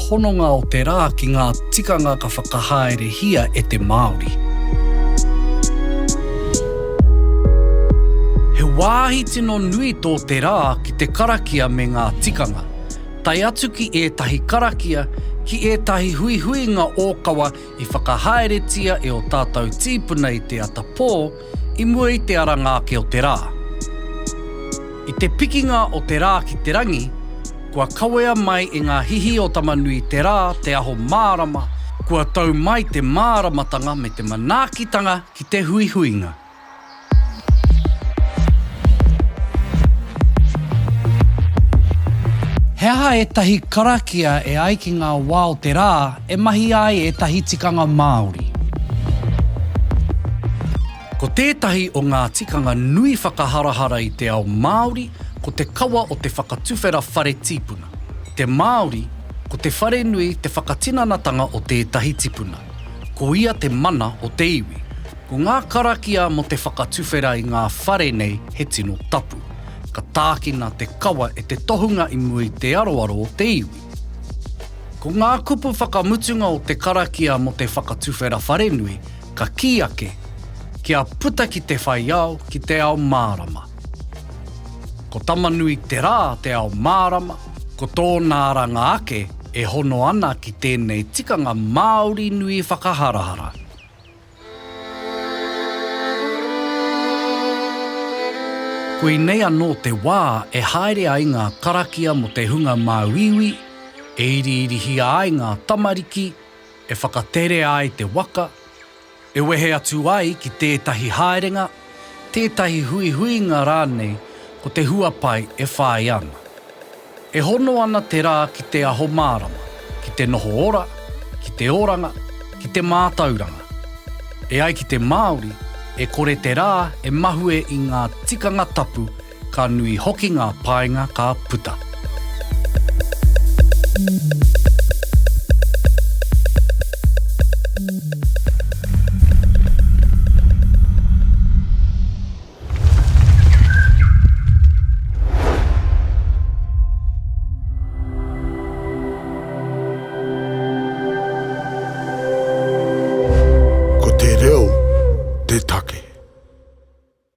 hononga o te rā ki ngā tikanga ka whakahaere hia e te Māori. He wāhi tino nui tō te rā ki te karakia me ngā tikanga. Tai atu ki ētahi karakia, ki ētahi huihuinga ōkawa I whakahaeretia e o tātou tīpuna I te ata pō, I mua I te arangāke o te rā. I te pikinga o te rā ki te rangi, kua kawea mai I ngā hihi o tamanui te rā, te aho mārama, kua tau mai te māramatanga me te manaakitanga ki te huihuinga. He aha etahi karakia e ai ki ngā wā o te rā e mahi ai etahi tikanga Māori. Ko tētahi o ngā tikanga nui whakaharahara I te ao Māori, ko te kawa o te whakatuwhera whare tipuna. Te Māori, ko te whare nui te whakatinanatanga o tētahi tipuna. Ko ia te mana o te iwi. Ko ngā karakia mo te whakatuwhera I ngā whare nei he tino tapu. Ka tākina te kawa e te tohunga I mui te aroaro o te iwi. Ko ngā kupu whakamutunga o te karakia mo te whakatuwhera wharenui, ka ki ake, kia puta ki te whaiao ki te ao mārama. Ko tamanui te rā te ao mārama, ko tōna ranga ake e hono ana ki tēnei tikanga Māori nui whakaharahara. Ko I nei anō te wā e haere ai ngā karakia mo te hunga māwiwi, e iriirihia ai ngā tamariki, e whakatere ai te waka, e wehe atu ai ki tētahi haerenga, tētahi huihuinga rānei ko te huapai e whai ana. E hono ana te rā ki te aho mārama, ki te noho ora, ki te oranga, ki te mātauranga. E ai ki te Māori, e kore te rā e mahue I ngā tikanga tapu ka nui hoki ngā painga ka puta.